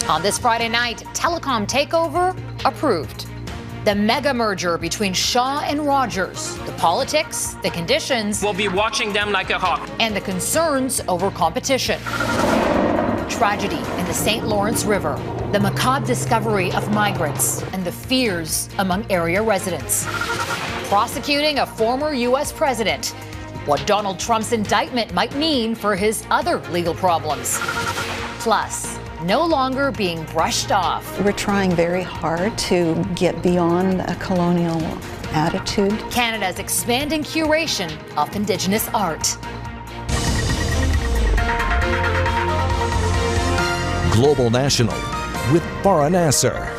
On this Friday night, telecom takeover approved. The mega merger between Shaw and Rogers, the politics, the conditions. We'll be watching them like a hawk. And the concerns over competition. Tragedy in the St. Lawrence River, the macabre discovery of migrants, and the fears among area residents. Prosecuting a former U.S. president. What Donald Trump's indictment might mean for his other legal problems. Plus, no longer being brushed off. We're trying very hard to get beyond a colonial attitude. Canada's expanding curation of Indigenous art. Global National with Farah Nasser.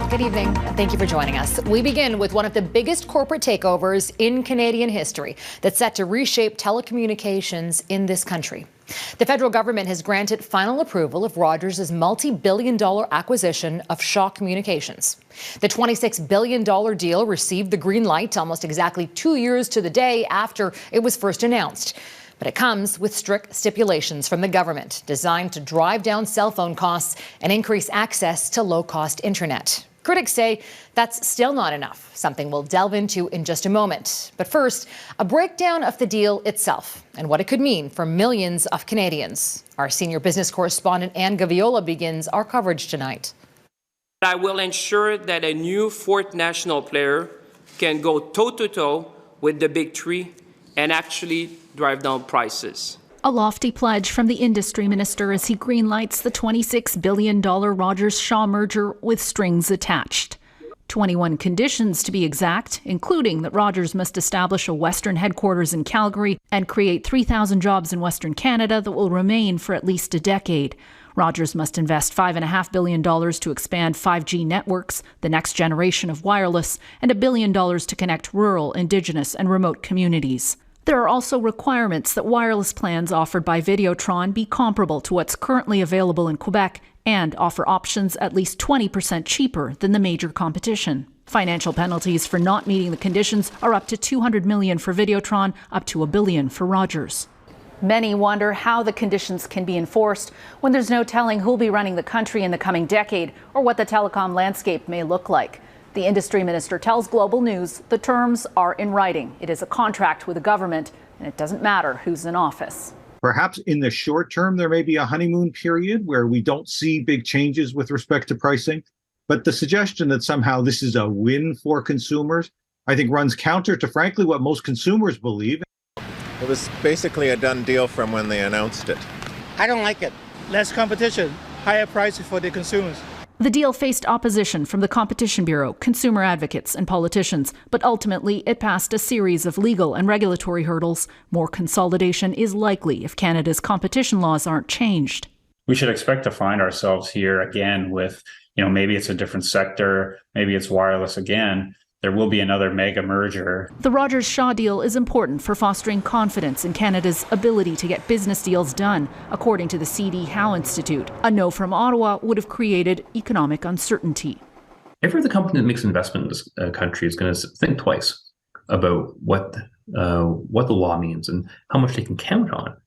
Good evening, and thank you for joining us. We begin with one of the biggest corporate takeovers in Canadian history that's set to reshape telecommunications in this country. The federal government has granted final approval of Rogers' multi-billion-dollar acquisition of Shaw Communications. The $26 billion deal received the green light almost exactly 2 years to the day after it was first announced. But it comes with strict stipulations from the government designed to drive down cell phone costs and increase access to low-cost internet. Critics say that's still not enough, something we'll delve into in just a moment. But first, a breakdown of the deal itself and what it could mean for millions of Canadians. Our senior business correspondent Anne Gaviola begins our coverage tonight. I will ensure that a new fourth national player can go toe-to-toe with the big three and actually drive down prices. A lofty pledge from the industry minister as he greenlights the $26 billion Rogers-Shaw merger with strings attached. 21 conditions to be exact, including that Rogers must establish a Western headquarters in Calgary and create 3,000 jobs in Western Canada that will remain for at least a decade. Rogers must invest $5.5 billion to expand 5G networks, the next generation of wireless, and $1 billion to connect rural, Indigenous, and remote communities. There are also requirements that wireless plans offered by Videotron be comparable to what's currently available in Quebec and offer options at least 20% cheaper than the major competition. Financial penalties for not meeting the conditions are up to $200 million for Videotron, up to $1 billion for Rogers. Many wonder how the conditions can be enforced when there's no telling who'll be running the country in the coming decade or what the telecom landscape may look like. The industry minister tells Global News the terms are in writing. It is a contract with the government, and it doesn't matter who's in office. Perhaps in the short term, there may be a honeymoon period where we don't see big changes with respect to pricing. But the suggestion that somehow this is a win for consumers, I think runs counter to, frankly, what most consumers believe. It was basically a done deal from when they announced it. I don't like it. Less competition, higher prices for the consumers. The deal faced opposition from the Competition Bureau, consumer advocates, and politicians, but ultimately it passed a series of legal and regulatory hurdles. More consolidation is likely if Canada's competition laws aren't changed. We should expect to find ourselves here again with, maybe it's a different sector, maybe it's wireless again. There will be another mega merger. The Rogers-Shaw deal is important for fostering confidence in Canada's ability to get business deals done, according to the C.D. Howe Institute. A no from Ottawa would have created economic uncertainty. Every other company that makes an investment in this country is going to think twice about what the law means and how much they can count on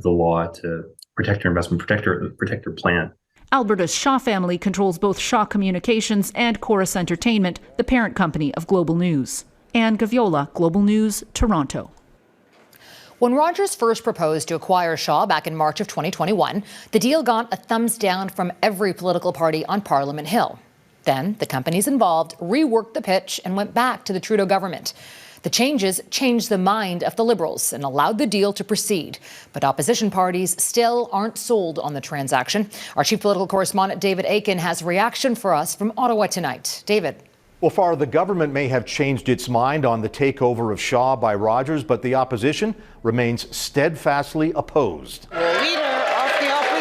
the law to protect their investment, protect their plan. Alberta's Shaw family controls both Shaw Communications and Chorus Entertainment, the parent company of Global News. Anne Gaviola, Global News, Toronto. When Rogers first proposed to acquire Shaw back in March of 2021, the deal got a thumbs down from every political party on Parliament Hill. Then the companies involved reworked the pitch and went back to the Trudeau government. The changes changed the mind of the Liberals and allowed the deal to proceed. But opposition parties still aren't sold on the transaction. Our chief political correspondent, David Akin, has a reaction for us from Ottawa tonight. David. Well, Farah, the government may have changed its mind on the takeover of Shaw by Rogers, but the opposition remains steadfastly opposed. The leader of the opposition.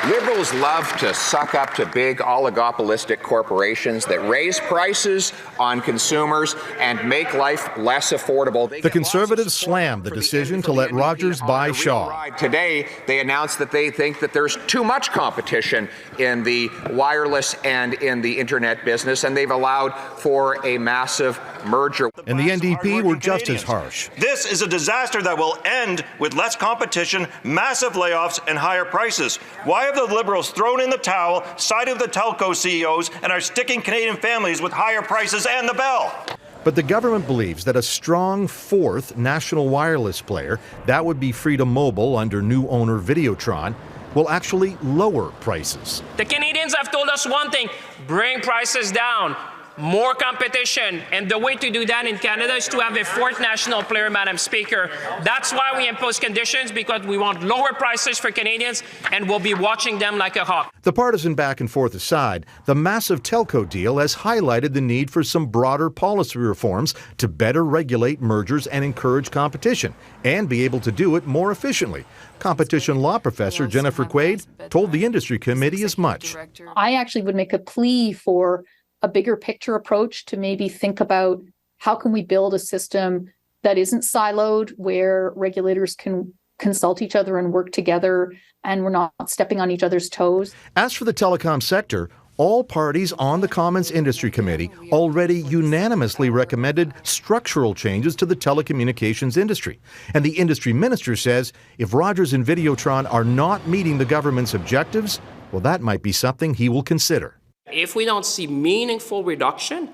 Liberals love to suck up to big oligopolistic corporations that raise prices on consumers and make life less affordable. The Conservatives slammed the decision to let Rogers buy Shaw. Today, they announced that they think that there's too much competition in the wireless and in the internet business, and they've allowed for a massive merger. And the NDP were just as harsh. This is a disaster that will end with less competition, massive layoffs, and higher prices. Why have the Liberals thrown in the towel, sided with the telco CEOs, and are sticking Canadian families with higher prices and the bell? But the government believes that a strong fourth national wireless player, that would be Freedom Mobile under new owner Videotron, will actually lower prices. The Canadians have told us one thing: bring prices down. More competition, and the way to do that in Canada is to have a fourth national player, Madam Speaker. That's why we impose conditions, because we want lower prices for Canadians, and we'll be watching them like a hawk. The partisan back and forth aside, the massive telco deal has highlighted the need for some broader policy reforms to better regulate mergers and encourage competition, and be able to do it more efficiently. Competition law professor Jennifer Quaid told the industry committee as much. I actually would make a plea for a bigger picture approach to maybe think about how can we build a system that isn't siloed, where regulators can consult each other and work together, and we're not stepping on each other's toes. As for the telecom sector, all parties on the Commons Industry Committee already unanimously recommended structural changes to the telecommunications industry. And the industry minister says if Rogers and Videotron are not meeting the government's objectives, well, that might be something he will consider. If we don't see meaningful reduction,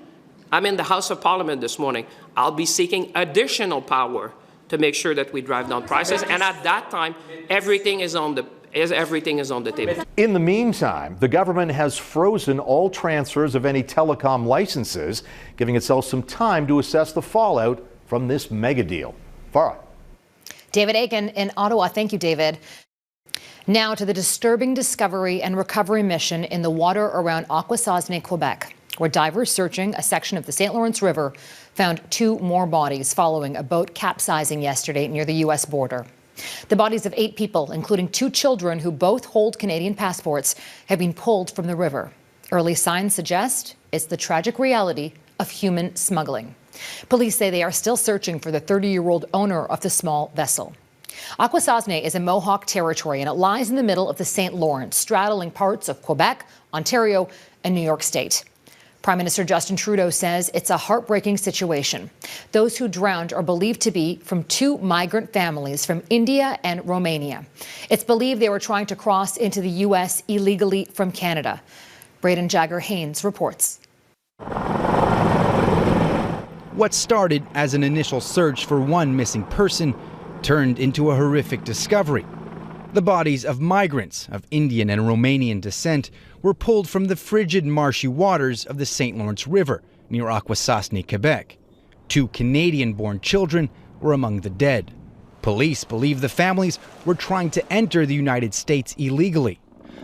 I'm in the House of Parliament this morning, I'll be seeking additional power to make sure that we drive down prices. And at that time, everything is on the table. In the meantime, the government has frozen all transfers of any telecom licenses, giving itself some time to assess the fallout from this mega deal. Farah. David Aiken in Ottawa. Thank you, David. Now to the disturbing discovery and recovery mission in the water around Akwesasne, Quebec, where divers searching a section of the St. Lawrence River found 2 more bodies following a boat capsizing yesterday near the U.S. border. The bodies of 8 people, including 2 children who both hold Canadian passports, have been pulled from the river. Early signs suggest it's the tragic reality of human smuggling. Police say they are still searching for the 30-year-old owner of the small vessel. Akwesasne is in Mohawk territory, and it lies in the middle of the St. Lawrence, straddling parts of Quebec, Ontario, and New York State. Prime Minister Justin Trudeau says it's a heartbreaking situation. Those who drowned are believed to be from 2 migrant families from India and Romania. It's believed they were trying to cross into the U.S. illegally from Canada. Braden Jagger-Haynes reports. What started as an initial search for one missing person turned into a horrific discovery. The bodies of migrants of Indian and Romanian descent were pulled from the frigid, marshy waters of the St. Lawrence River near Akwesasne, Quebec. 2 Canadian-born children were among the dead. Police believe the families were trying to enter the United States illegally.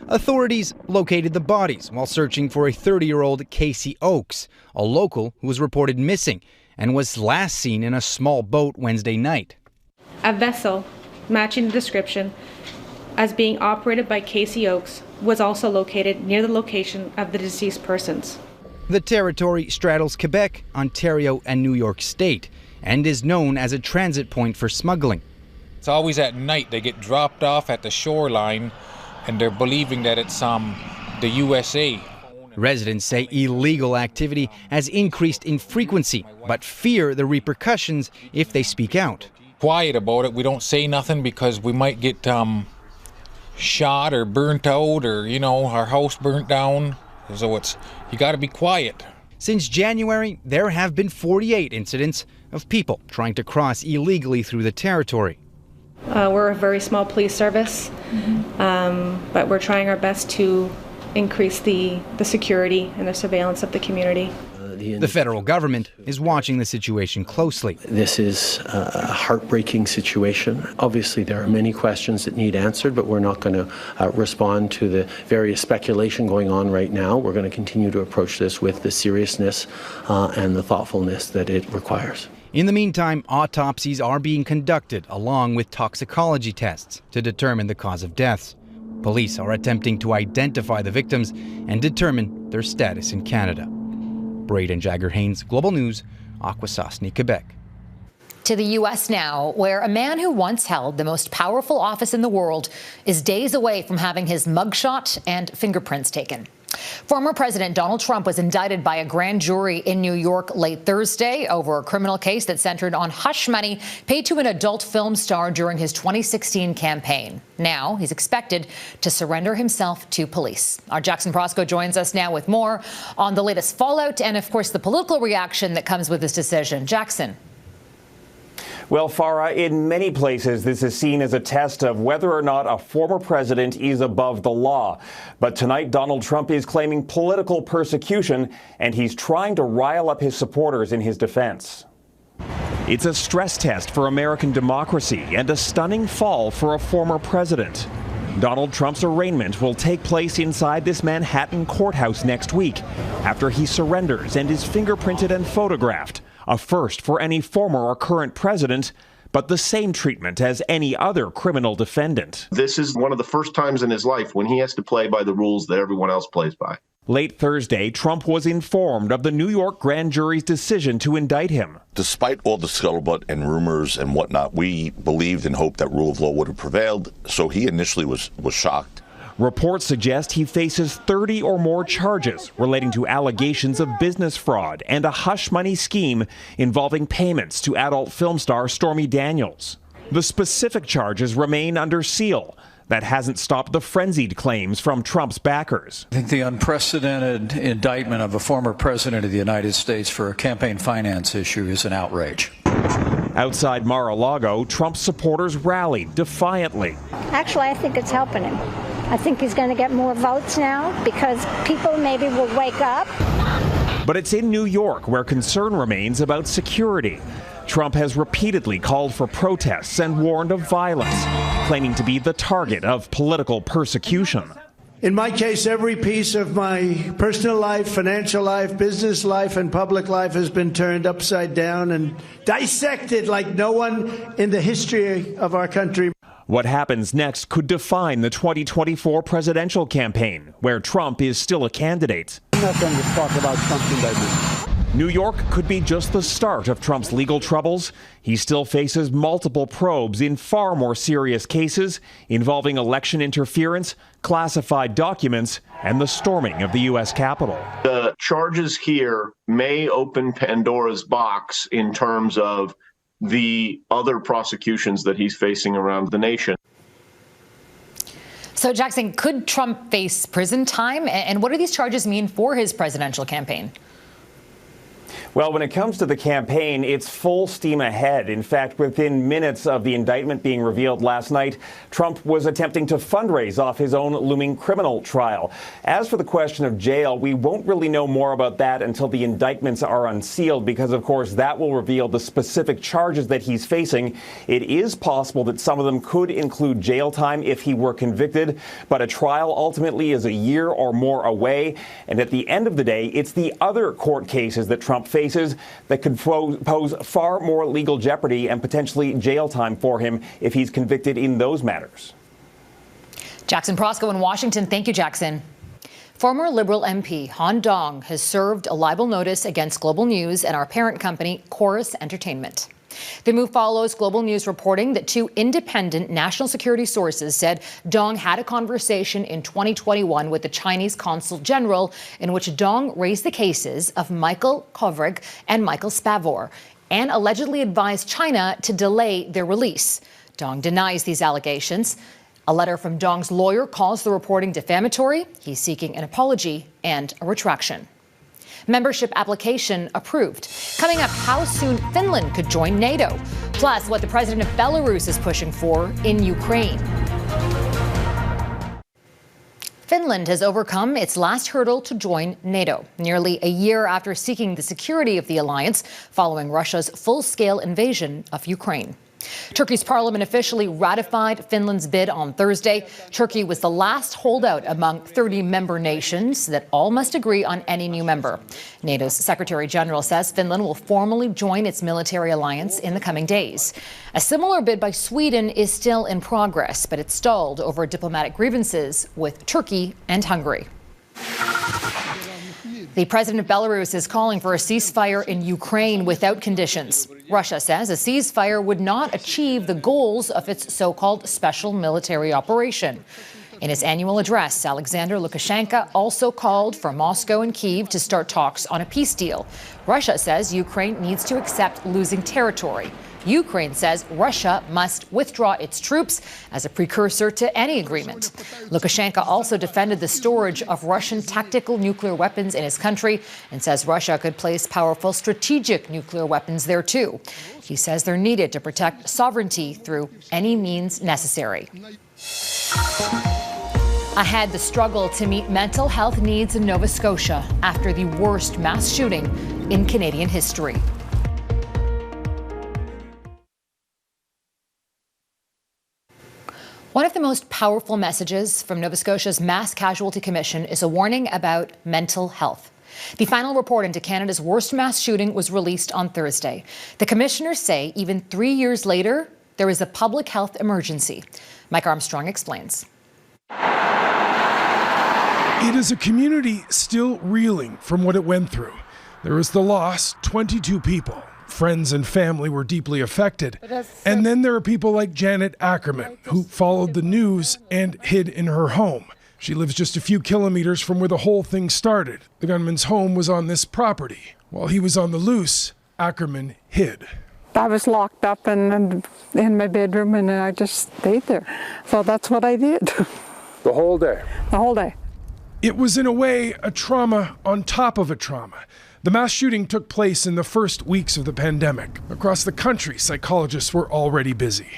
Authorities located the bodies while searching for a 30-year-old Casey Oakes, a local who was reported missing and was last seen in a small boat Wednesday night. A vessel matching the description as being operated by Casey Oakes was also located near the location of the deceased persons. The territory straddles Quebec, Ontario, and New York State and is known as a transit point for smuggling. It's always at night they get dropped off at the shoreline and they're believing that it's the USA. Residents say illegal activity has increased in frequency, but fear the repercussions if they speak out. Quiet about it. We don't say nothing because we might get shot or burnt out, or our house burnt down. So you got to be quiet. Since January, there have been 48 incidents of people trying to cross illegally through the territory. We're a very small police service, but we're trying our best to increase the security and the surveillance of the community. The federal government is watching the situation closely. This is a heartbreaking situation. Obviously, there are many questions that need answered, but we're not going to respond to the various speculation going on right now. We're going to continue to approach this with the seriousness and the thoughtfulness that it requires. In the meantime, autopsies are being conducted along with toxicology tests to determine the cause of deaths. Police are attempting to identify the victims and determine their status in Canada. Braden Jagger-Haynes, Global News, Akwesasne, Quebec. To the U.S. now, where a man who once held the most powerful office in the world is days away from having his mugshot and fingerprints taken. Former President Donald Trump was indicted by a grand jury in New York late Thursday over a criminal case that centered on hush money paid to an adult film star during his 2016 campaign. Now he's expected to surrender himself to police. Our Jackson Prosko joins us now with more on the latest fallout and, of course, the political reaction that comes with this decision. Jackson. Well, Farah, in many places, this is seen as a test of whether or not a former president is above the law. But tonight, Donald Trump is claiming political persecution, and he's trying to rile up his supporters in his defense. It's a stress test for American democracy and a stunning fall for a former president. Donald Trump's arraignment will take place inside this Manhattan courthouse next week after he surrenders and is fingerprinted and photographed. A first for any former or current president, but the same treatment as any other criminal defendant. This is one of the first times in his life when he has to play by the rules that everyone else plays by. Late Thursday, Trump was informed of the New York grand jury's decision to indict him. Despite all the scuttlebutt and rumors and whatnot, we believed and hoped that rule of law would have prevailed, so he initially was shocked. Reports suggest he faces 30 or more charges relating to allegations of business fraud and a hush money scheme involving payments to adult film star Stormy Daniels. The specific charges remain under seal. That hasn't stopped the frenzied claims from Trump's backers. I think the unprecedented indictment of a former president of the United States for a campaign finance issue is an outrage. Outside Mar-a-Lago, Trump's supporters rallied defiantly. Actually, I think it's helping him. I think he's going to get more votes now because people maybe will wake up. But it's in New York where concern remains about security. Trump has repeatedly called for protests and warned of violence, claiming to be the target of political persecution. In my case, every piece of my personal life, financial life, business life, and public life has been turned upside down and dissected like no one in the history of our country. What happens next could define the 2024 presidential campaign, where Trump is still a candidate. I'm not going to talk about Trump's indictment. New York could be just the start of Trump's legal troubles. He still faces multiple probes in far more serious cases involving election interference, classified documents, and the storming of the U.S. Capitol. The charges here may open Pandora's box in terms of the other prosecutions that he's facing around the nation. So, Jackson, could Trump face prison time? And what do these charges mean for his presidential campaign? Well, when it comes to the campaign, it's full steam ahead. In fact, within minutes of the indictment being revealed last night, Trump was attempting to fundraise off his own looming criminal trial. As for the question of jail, we won't really know more about that until the indictments are unsealed, because, of course, that will reveal the specific charges that he's facing. It is possible that some of them could include jail time if he were convicted, but a trial ultimately is a year or more away. And at the end of the day, it's the other court cases that Trump faces that could pose far more legal jeopardy and potentially jail time for him if he's convicted in those matters. Jackson Prosko in Washington. Thank you, Jackson. Former Liberal MP Han Dong has served a libel notice against Global News and our parent company, Corus Entertainment. The move follows Global News reporting that two independent national security sources said Dong had a conversation in 2021 with the Chinese Consul General in which Dong raised the cases of Michael Kovrig and Michael Spavor and allegedly advised China to delay their release. Dong denies these allegations. A letter from Dong's lawyer calls the reporting defamatory. He's seeking an apology and a retraction. Membership application approved. Coming up, how soon Finland could join NATO. Plus, what the president of Belarus is pushing for in Ukraine. Finland has overcome its last hurdle to join NATO, nearly a year after seeking the security of the alliance following Russia's full-scale invasion of Ukraine. Turkey's parliament officially ratified Finland's bid on Thursday. Turkey was the last holdout among 30 member nations that all must agree on any new member. NATO's Secretary General says Finland will formally join its military alliance in the coming days. A similar bid by Sweden is still in progress, but it stalled over diplomatic grievances with Turkey and Hungary. The president of Belarus is calling for a ceasefire in Ukraine without conditions. Russia says a ceasefire would not achieve the goals of its so-called special military operation. In his annual address, Alexander Lukashenko also called for Moscow and Kyiv to start talks on a peace deal. Russia says Ukraine needs to accept losing territory. Ukraine says Russia must withdraw its troops as a precursor to any agreement. Lukashenko also defended the storage of Russian tactical nuclear weapons in his country and says Russia could place powerful strategic nuclear weapons there too. He says they're needed to protect sovereignty through any means necessary. Ahead, the struggle to meet mental health needs in Nova Scotia after the worst mass shooting in Canadian history. One of the most powerful messages from Nova Scotia's Mass Casualty Commission is a warning about mental health. The final report into Canada's worst mass shooting was released on Thursday. The commissioners say even 3 years later, there is a public health emergency. Mike Armstrong explains. It is a community still reeling from what it went through. There is the loss, 22 people. Friends and family were deeply affected. And then there are people like Janet Ackerman, who followed the news and hid in her home. She lives just a few kilometers from where the whole thing started. The gunman's home was on this property. While he was on the loose, Ackerman hid. I was locked up in my bedroom and I just stayed there. So that's what I did. The whole day? The whole day. It was in a way a trauma on top of a trauma. The mass shooting took place in the first weeks of the pandemic. Across the country, psychologists were already busy.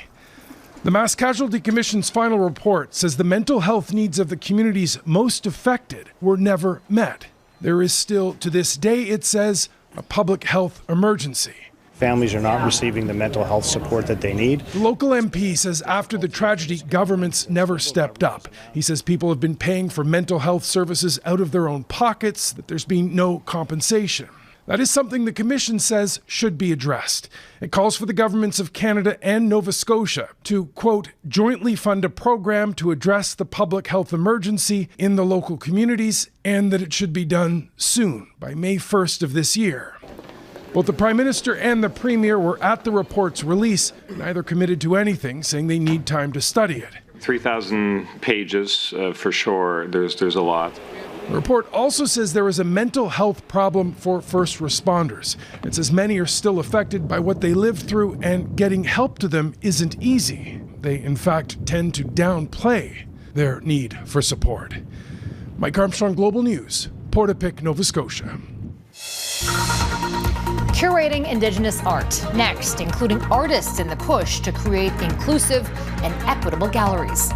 The Mass Casualty Commission's final report says the mental health needs of the communities most affected were never met. There is still, to this day, it says, a public health emergency. Families are not receiving the mental health support that they need. The local MP says after the tragedy, governments never stepped up. He says people have been paying for mental health services out of their own pockets, that there's been no compensation. That is something the Commission says should be addressed. It calls for the governments of Canada and Nova Scotia to, quote, jointly fund a program to address the public health emergency in the local communities, and that it should be done soon, by May 1st of this year. Both the Prime Minister and the Premier were at the report's release, neither committed to anything, saying they need time to study it. 3,000 pages, for sure. There's a lot. The report also says there is a mental health problem for first responders. It says many are still affected by what they lived through, and getting help to them isn't easy. They, in fact, tend to downplay their need for support. Mike Armstrong, Global News, Portapique, Nova Scotia. Curating Indigenous art. Next, including artists in the push to create inclusive and equitable galleries.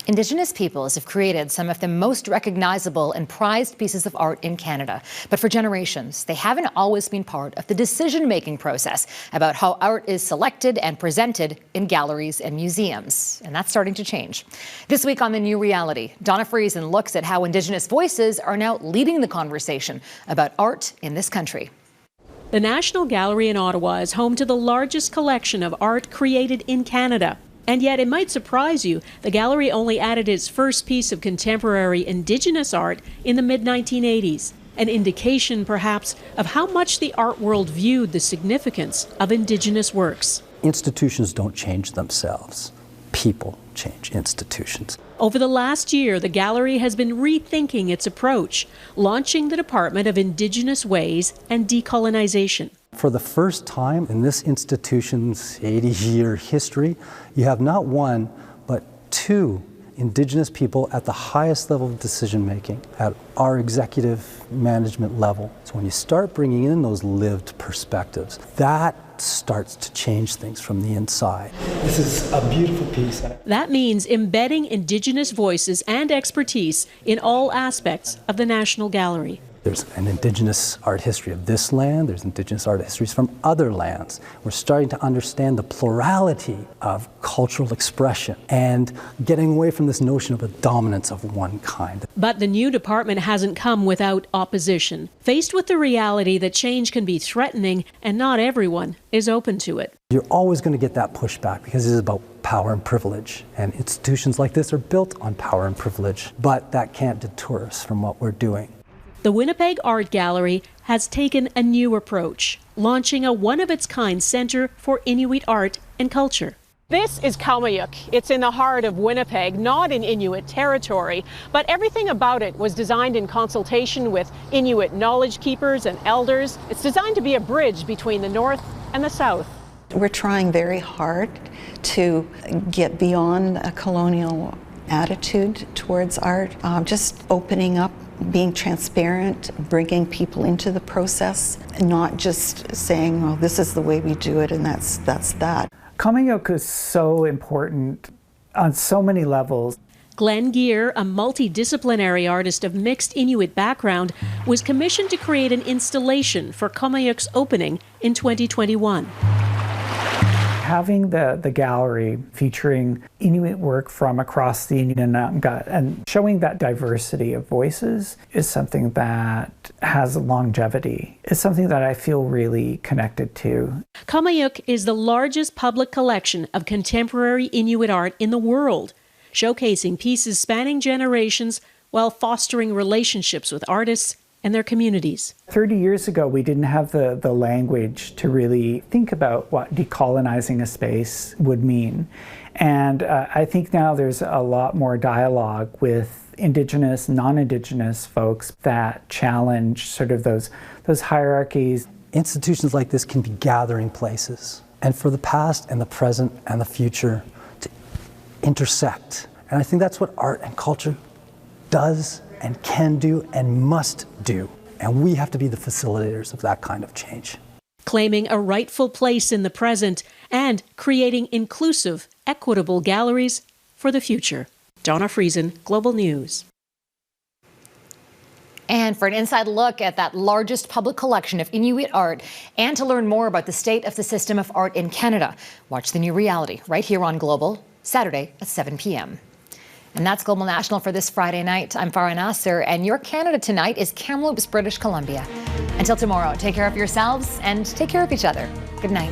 Indigenous peoples have created some of the most recognizable and prized pieces of art in Canada. But for generations, they haven't always been part of the decision-making process about how art is selected and presented in galleries and museums. And that's starting to change. This week on The New Reality, Donna Friesen looks at how Indigenous voices are now leading the conversation about art in this country. The National Gallery in Ottawa is home to the largest collection of art created in Canada. And yet, it might surprise you, the gallery only added its first piece of contemporary Indigenous art in the mid-1980s, an indication, perhaps, of how much the art world viewed the significance of Indigenous works. Institutions don't change themselves. People change institutions. Over the last year, the gallery has been rethinking its approach, launching the Department of Indigenous Ways and Decolonization. For the first time in this institution's 80-year history, you have not one, but two Indigenous people at the highest level of decision-making, at our executive management level. So when you start bringing in those lived perspectives, that starts to change things from the inside. This is a beautiful piece. That means embedding Indigenous voices and expertise in all aspects of the National Gallery. There's an Indigenous art history of this land, there's Indigenous art histories from other lands. We're starting to understand the plurality of cultural expression and getting away from this notion of a dominance of one kind. But the new department hasn't come without opposition. Faced with the reality that change can be threatening and not everyone is open to it. You're always going to get that pushback because it is about power and privilege. And institutions like this are built on power and privilege. But that can't deter us from what we're doing. The Winnipeg Art Gallery has taken a new approach, launching a one-of-its-kind Centre for Inuit Art and Culture. This is Kamayuk. It's in the heart of Winnipeg, not in Inuit territory, but everything about it was designed in consultation with Inuit knowledge keepers and elders. It's designed to be a bridge between the north and the south. We're trying very hard to get beyond a colonial attitude towards art, just opening up, being transparent, bringing people into the process, not just saying, well, this is the way we do it and that's that. Kamayuk is so important on so many levels. Glenn Gear, a multidisciplinary artist of mixed Inuit background, was commissioned to create an installation for Kamayuk's opening in 2021. Having the gallery featuring Inuit work from across the Inuit and showing that diversity of voices is something that has longevity. It's something that I feel really connected to. Kamayuk is the largest public collection of contemporary Inuit art in the world, showcasing pieces spanning generations while fostering relationships with artists and their communities. 30 years ago, we didn't have the language to really think about what decolonizing a space would mean. And I think now there's a lot more dialogue with Indigenous, non-Indigenous folks that challenge sort of those hierarchies. Institutions like this can be gathering places, and for the past and the present and the future to intersect. And I think that's what art and culture does and can do and must do. And we have to be the facilitators of that kind of change. Claiming a rightful place in the present and creating inclusive, equitable galleries for the future. Donna Friesen, Global News. And for an inside look at that largest public collection of Inuit art and to learn more about the state of the system of art in Canada, watch The New Reality right here on Global, Saturday at 7 p.m. And that's Global National for this Friday night. I'm Farah Nasser, and your Canada tonight is Kamloops, British Columbia. Until tomorrow, take care of yourselves and take care of each other. Good night.